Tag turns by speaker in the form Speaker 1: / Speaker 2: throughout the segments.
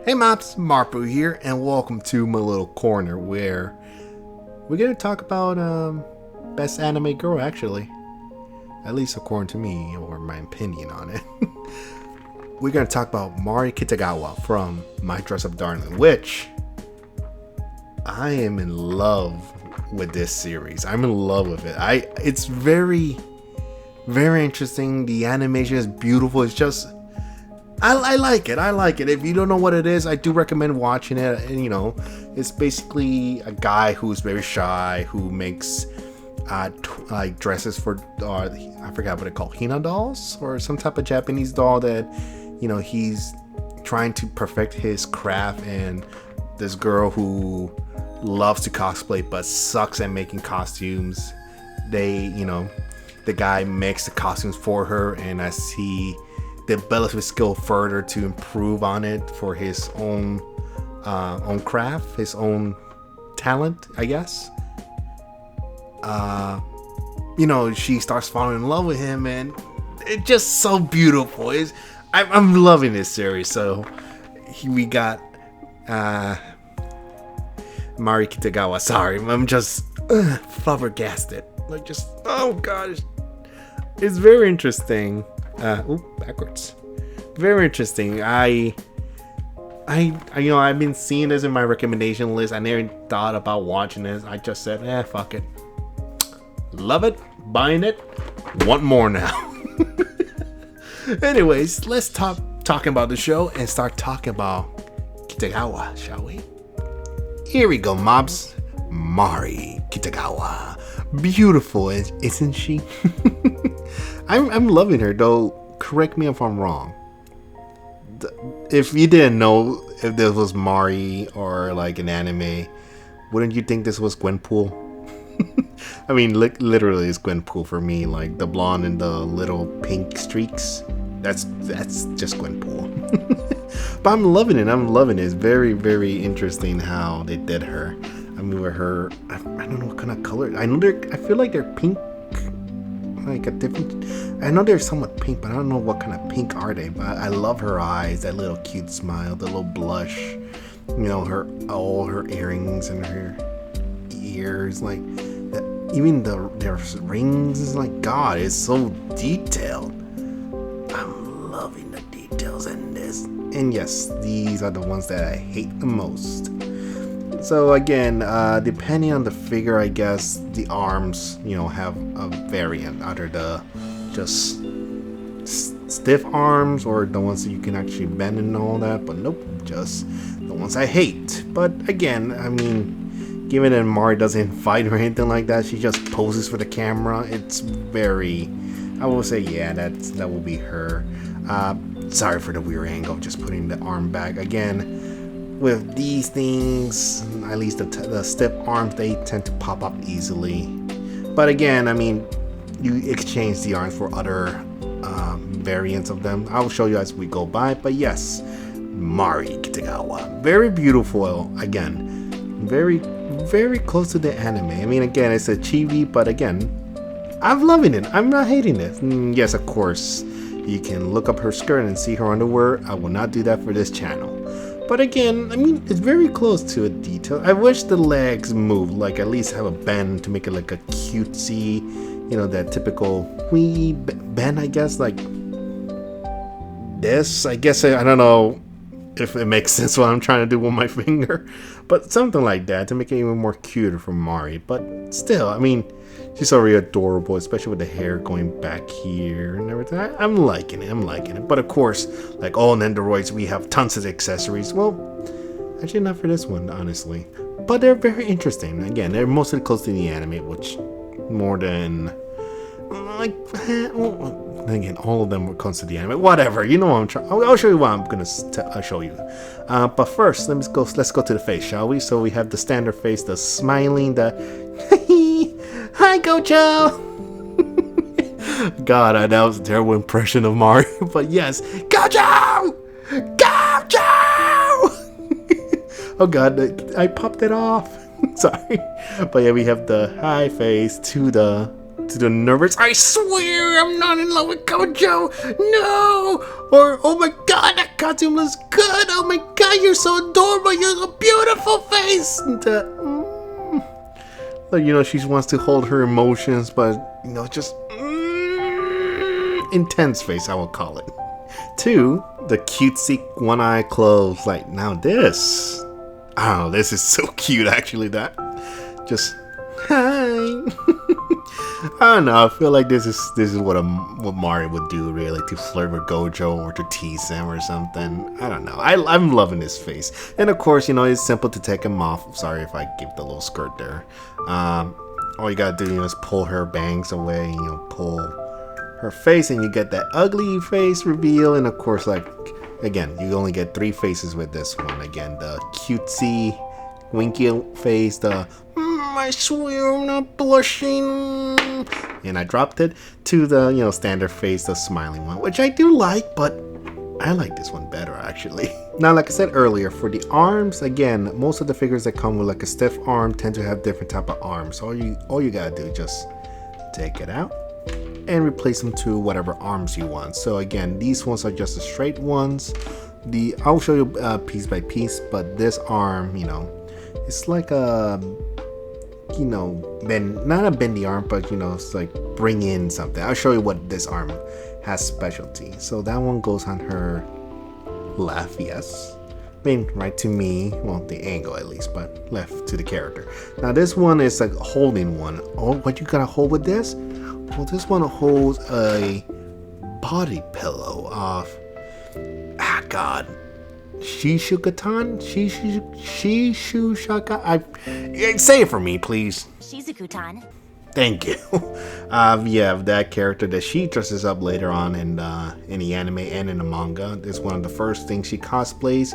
Speaker 1: Hey Mops, Markpool here, and welcome to my little corner where we're gonna talk about best anime girl, actually, at least according to me or my opinion on it. We're gonna talk about Marin Kitagawa from My Dress Up Darling, which I am in love with this series. I'm in love with it. It's very, very interesting. The animation is beautiful. It's just I like it. I like it. If you don't know what it is, I do recommend watching it. And it's basically a guy who's very shy who makes like dresses for I forgot what they call Hina dolls or some type of Japanese doll that he's trying to perfect his craft. And this girl who loves to cosplay but sucks at making costumes, the guy makes the costumes for her, and as he develops his skill further to improve on it for his own craft, his own talent, I guess. She starts falling in love with him, and it's just so beautiful. I'm loving this series. So we got Marin Kitagawa. Sorry, I'm just flabbergasted. Like, just oh god, it's very interesting. Backwards. Very interesting. I've been seeing this in my recommendation list. I never thought about watching this. I just said, fuck it. Love it. Buying it. Want more now. Anyways, let's stop talking about the show and start talking about Kitagawa, shall we? Here we go, mobs. Marin Kitagawa. Beautiful, isn't she? I'm loving her, though. Correct me if I'm wrong. If you didn't know if this was Mari or like an anime, wouldn't you think this was Gwenpool? I mean, literally, it's Gwenpool for me. Like the blonde and the little pink streaks. That's just Gwenpool. But I'm loving it. It's very, very interesting how they did her. I mean, with her, I don't know what kind of color. I feel like they're pink. Like a different, I know they're somewhat pink, but I don't know what kind of pink are they. But I love her eyes, that little cute smile, the little blush, all her earrings and her ears, like even their rings is like, God, it's so detailed. I'm loving the details in this, and yes, these are the ones that I hate the most. So again, depending on the figure, I guess the arms, have a variant, either the just stiff arms or the ones that you can actually bend and all that. But nope, just the ones I hate. But again, I mean, given that Mari doesn't fight or anything like that, she just poses for the camera. It's very, I will say, yeah, that will be her. Sorry for the weird angle, just putting the arm back again. With these things, at least the stiff arms, they tend to pop up easily. But again, I mean, you exchange the arms for other variants of them. I'll show you as we go by. But yes, Marin Kitagawa, very beautiful. Again, very, very close to the anime. I mean, again, it's a chibi, but again, I'm loving it. I'm not hating it. Yes, of course, you can look up her skirt and see her underwear. I will not do that for this channel. But again, I mean, it's very close to a detail. I wish the legs moved, like at least have a bend to make it like a cutesy, that typical wee bend, I guess, like this. I guess, I don't know if it makes sense what I'm trying to do with my finger, but something like that to make it even more cuter for Mari. But still, I mean, she's already adorable, especially with the hair going back here and everything. I'm liking it. But of course, like all Nendoroids, we have tons of accessories. Well, actually not for this one, honestly. But they're very interesting. Again, they're mostly close to the anime, which more than like again, all of them were close to the anime. Whatever, I'm trying. I'll show you what I'm gonna show you. But first, let's go to the face, shall we? So we have the standard face, the smiling, the hi, Gojo. God, that was a terrible impression of Mario. But yes, Gojo! Oh God, I popped it off. Sorry. But yeah, we have the high face to the nervous. I swear I'm not in love with Gojo. No! Or oh my God, that costume looks good. Oh my god, you're so adorable. You're a beautiful face. And, so, you know, she wants to hold her emotions, but, you know, just intense face, I will call it. 2, the cutesy one eye closed. Like, now this, oh, this is so cute actually. That just hi. I don't know. I feel like this is what Mari would do, really, to flirt with Gojo or to tease him or something. I don't know. I'm loving this face, and of course, you know, it's simple to take him off. Sorry if I give the little skirt there. All you gotta do, you know, is pull her bangs away. You know, pull her face, and you get that ugly face reveal. And of course, like again, you only get 3 faces with this one. Again, the cutesy, winky face, the I swear I'm not blushing, and I dropped it to the, you know, standard face, the smiling one, which I do like, but I like this one better actually. Now, like I said earlier, for the arms, again, most of the figures that come with like a stiff arm tend to have different type of arms. So all you gotta do is just take it out and replace them to whatever arms you want. So again, these ones are just the straight ones. I'll show you piece by piece, but this arm, you know, it's like a, you know, not a bendy arm, but you know, it's like bring in something. I'll show you what this arm has specialty. So that one goes on her left, yes. I mean, right to me, well, the angle at least, but left to the character. Now this one is like a holding one. Oh, what you gotta hold with this? Well, this one holds a body pillow of, God, Shishukatan? Shishushaka? Say it for me, please.
Speaker 2: Shizuku-tan.
Speaker 1: Thank you. Yeah, that character that she dresses up later on in the anime and in the manga. It's one of the first things she cosplays.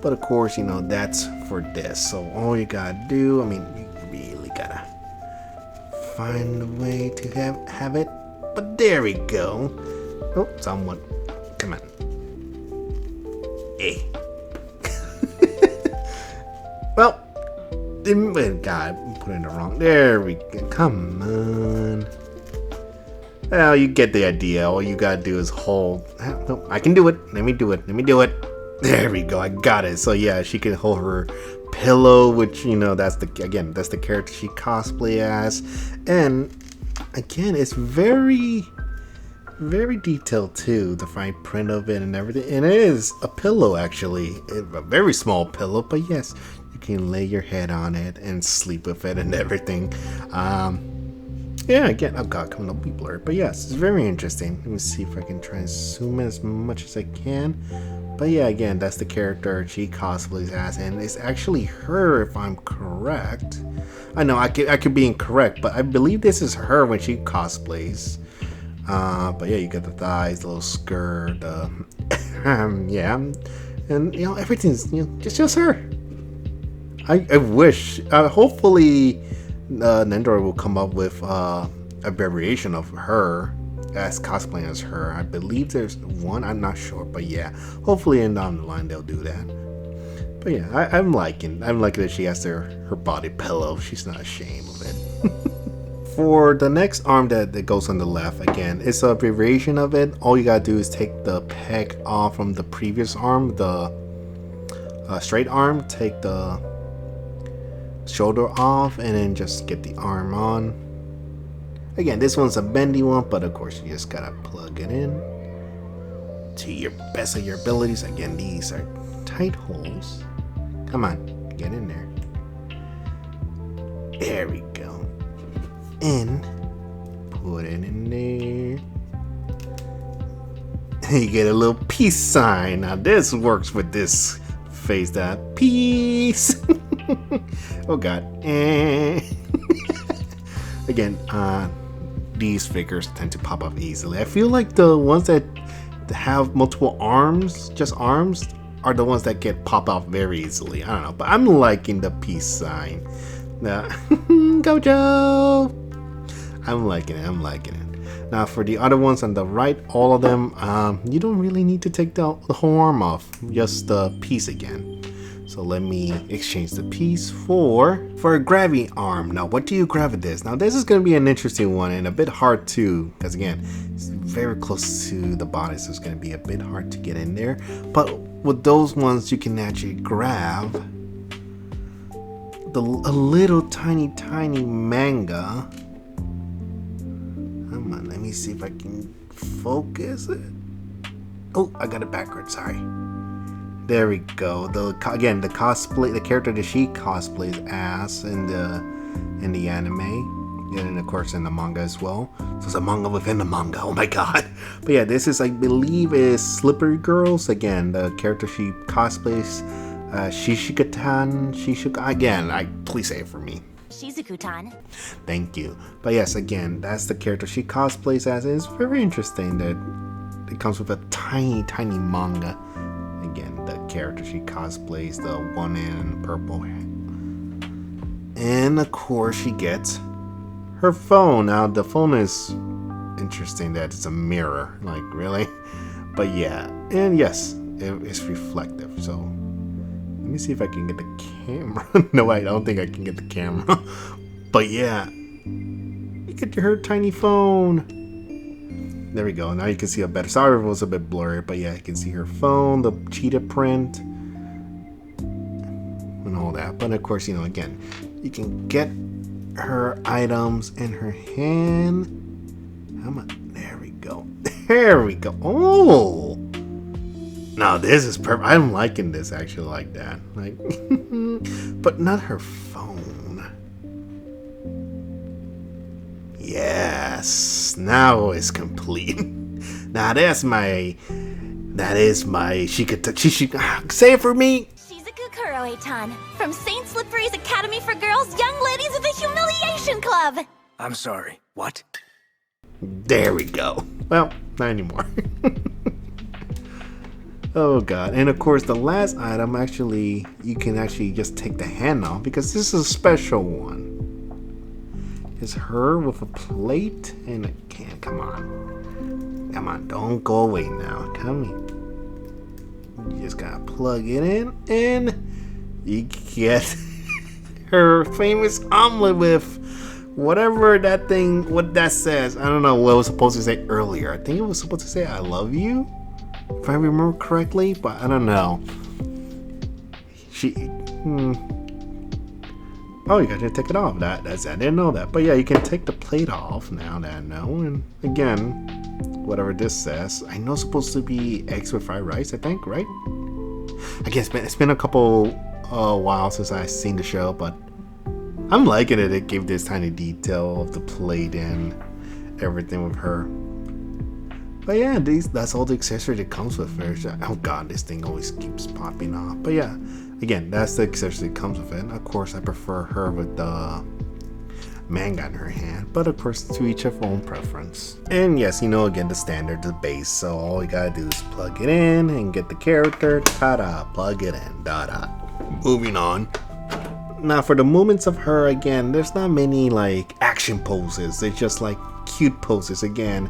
Speaker 1: But of course, you know, that's for this. So all you gotta do, I mean, you really gotta find a way to have it. But there we go. Oh, somewhat. Come on. Hey. Well, God, I'm putting it wrong. There we go. Come on. Well, you get the idea. All you gotta do is hold. No, I can do it. Let me do it. There we go. I got it. So yeah, she can hold her pillow, which, you know, that's the character she cosplay as. And again, it's very, very detailed too, the fine print of it and everything. And it is a pillow, actually, a very small pillow, but yes, you can lay your head on it and sleep with it and everything. Yeah, again, oh god, coming up be blurred, but yes, it's very interesting. Let me see if I can try and zoom in as much as I can. But yeah, again, that's the character she cosplays as, and it's actually her, if I'm correct. I know I could be incorrect, but I believe this is her when she cosplays. But yeah, you got the thighs, the little skirt, yeah, and you know, everything's, you know, just her. I wish, hopefully, Nendoroid will come up with a variation of her as cosplaying as her. I believe there's one, I'm not sure, but yeah, hopefully in down the line they'll do that. But yeah, I'm liking that she has her body pillow. She's not ashamed of it. For the next arm that goes on the left, again, it's a variation of it. All you gotta do is take the peg off from the previous arm, the straight arm, take the shoulder off, and then just get the arm on. Again, this one's a bendy one, but of course you just gotta plug it in to your best of your abilities. Again, these are tight holes. Come on, get in there. There we go. And put it in there. You get a little peace sign. Now this works with this face, that peace. Oh god. Again, these figures tend to pop up easily. I feel like the ones that have multiple arms, just arms, are the ones that get pop out very easily. I don't know, but I'm liking the peace sign. Now, Gojo! I'm liking it. Now for the other ones on the right, all of them, you don't really need to take the whole arm off, just the piece again. So let me exchange the piece for a gravity arm. Now what do you grab with this? Now this is going to be an interesting one and a bit hard too, because again, it's very close to the body, so it's going to be a bit hard to get in there. But with those ones you can actually grab a little tiny manga. Come on, let me see if I can focus it. Oh, I got it backwards, sorry. There we go. Again, the cosplay, the character that she cosplays as in the anime, and of course in the manga as well. So it's a manga within the manga. Oh my god! But yeah, this is, I believe, is Slippery Girls. Again, the character she cosplays, Shizuku-tan. Again, please say it for me.
Speaker 2: Shizuku-tan.
Speaker 1: Thank you. But yes, again, that's the character she cosplays as. It's very interesting that it comes with a tiny manga. Again, the character she cosplays, the one in purple. And of course she gets her phone. Now the phone is interesting that it's a mirror. Like, really? But yeah. And yes, it's reflective. So let me see if I can get the camera. No, I don't think I can get the camera. But yeah, you get her tiny phone. There we go. Now you can see a better. Sorry if it was a bit blurry, but yeah, you can see her phone, the cheetah print, and all that. But of course, again, you can get her items in her hand. Come on. There we go. There we go. Oh! Now this is perfect. I'm liking this actually like that. Like, but not her phone. Yes, now it's complete. Now that is my she say it for me.
Speaker 2: Shizuku Kuroe-tan from Saint Slippery's Academy for Girls, Young Ladies of the Humiliation Club.
Speaker 3: I'm sorry, what?
Speaker 1: There we go. Well, not anymore. Oh god. And of course the last item, actually, you can actually just take the hand off because this is a special one. Is her with a plate and a can. Come on, don't go away now. Come here. You just gotta plug it in and you get her famous omelet with whatever that thing, what that says. I don't know what it was supposed to say earlier. I think it was supposed to say I love you, if I remember correctly, but I don't know. Oh, you gotta take it off. I didn't know that. But yeah, you can take the plate off now that I know. And again, whatever this says. I know it's supposed to be eggs with fried rice, I think, right? I guess it's been a couple while since I've seen the show, but I'm liking it. It gave this tiny detail of the plate and everything with her. But yeah, that's all the accessory that comes with her. Oh god, this thing always keeps popping off. But yeah, again, that's the accessory that comes with it. Of course, I prefer her with the manga in her hand, but of course, to each of own preference. And yes, again, the standard, the base. So all you gotta do is plug it in and get the character. Ta-da! Plug it in. Da-da. Moving on. Now, for the movements of her, again, there's not many like action poses. They're just like cute poses. Again,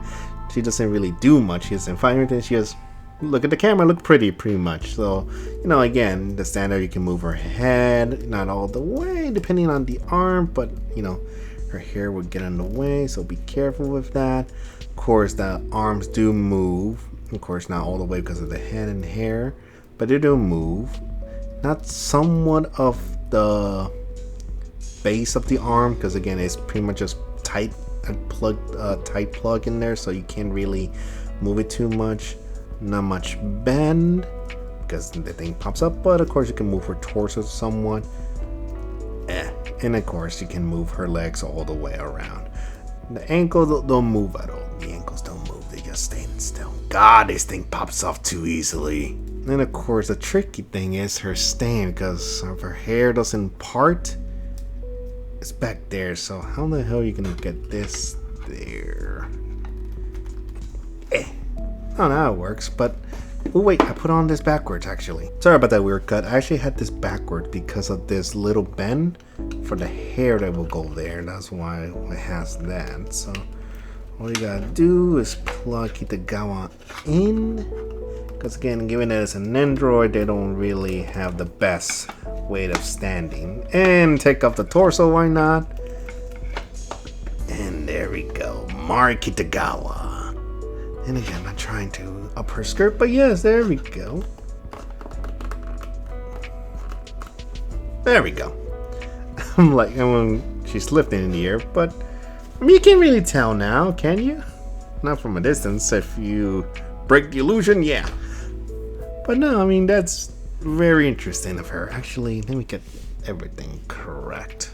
Speaker 1: she doesn't really do much. She doesn't find anything. She just look at the camera, look pretty much. So, again, the standard, you can move her head, not all the way, depending on the arm, but, her hair would get in the way, so be careful with that. Of course, the arms do move. Of course, not all the way because of the head and hair, but they do move. Not somewhat of the base of the arm, because, again, it's pretty much just tight plug in there, so you can't really move it too much. Not much bend because the thing pops up, but of course you can move her torso somewhat. And of course you can move her legs all the way around. The ankles don't move at all. The ankles don't move, they just stay still. God, this thing pops off too easily. And of course the tricky thing is her stand, because if her hair doesn't part, it's back there. So how the hell are you gonna get this there? Oh, now it works, but oh wait, I put on this backwards actually. Sorry about that weird cut. I actually had this backwards because of this little bend for the hair that will go there. That's why it has that. So all you gotta do is plug Kitagawa in, because again, given that it's a Nendoroid, they don't really have the best weight of standing. And take off the torso, why not? And there we go, Marin Kitagawa. And again, I'm trying to up her skirt, but yes, there we go. There we go. I'm like, when she's lifting in the air, but I mean, you can't really tell now, can you? Not from a distance. If you break the illusion, yeah. But no, I mean, that's very interesting of her. Actually, let me get everything correct.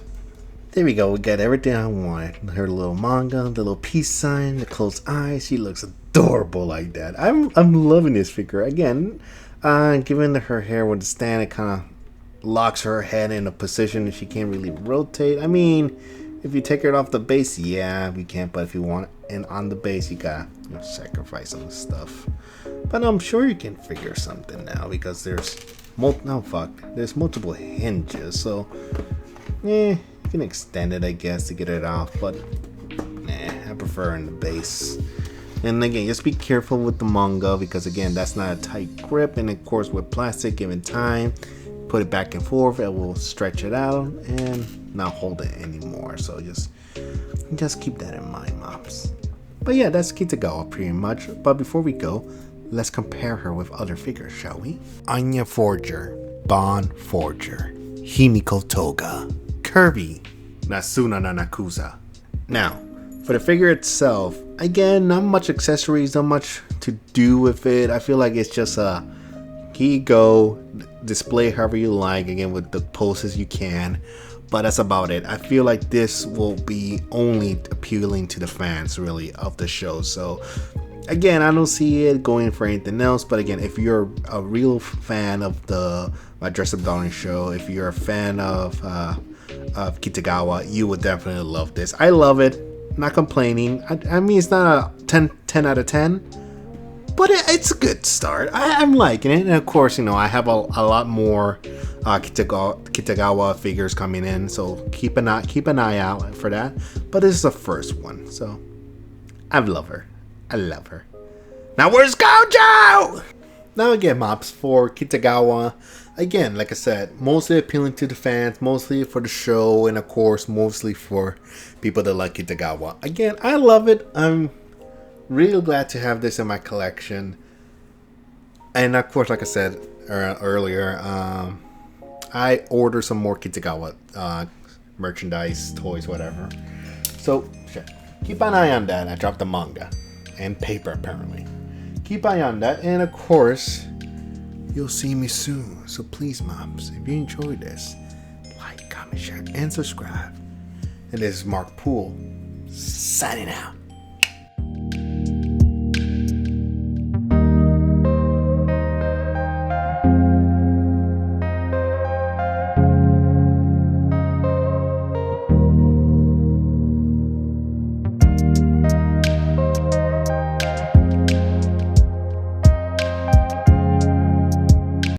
Speaker 1: There we go. We got everything I wanted. Her little manga, the little peace sign, the closed eyes. She looks adorable like that. I'm loving this figure. Again, given her hair with the stand, it kind of locks her head in a position that she can't really rotate. I mean, if you take it off the base, yeah, we can. But if you want it on the base, you gotta sacrifice some stuff. But I'm sure you can figure something now because there's there's multiple hinges. So, you can extend it, I guess, to get it off. But I prefer in the base. And again, just be careful with the manga because again, that's not a tight grip. And of course, with plastic, given time, put it back and forth, it will stretch it out and not hold it anymore. So just keep that in mind, moms. But yeah, that's Kitagawa pretty much. But before we go, let's compare her with other figures, shall we? Anya Forger, Bon Forger, Himiko Toga, Kirby, Nasuna Nanakusa. Now, for the figure itself, again, not much accessories, not much to do with it. I feel like it's just a here you go, display however you like, again with the poses you can, but that's about it. I feel like this will be only appealing to the fans really of the show. So again, I don't see it going for anything else, but again, if you're a real fan of the Dress Up Darling show, if you're a fan of Kitagawa, you would definitely love this. I love it, not complaining. I mean, it's not a 10 out of 10, but it's a good start. I'm liking it. And of course, I have a lot more Kitagawa figures coming in, so keep an eye out for that. But this is the first one, so I love her. I love her. Now where's Gojo? Now again, mops, for Kitagawa, again, like I said, mostly appealing to the fans, mostly for the show, and of course, mostly for people that like Kitagawa. Again, I love it. I'm really glad to have this in my collection. And of course, like I said earlier, I ordered some more Kitagawa merchandise, toys, whatever. So keep an eye on that. I dropped the manga and paper apparently. Keep an eye on that, and of course, you'll see me soon. So please, moms, if you enjoyed this, like, comment, share, and subscribe. And this is Markpool signing out.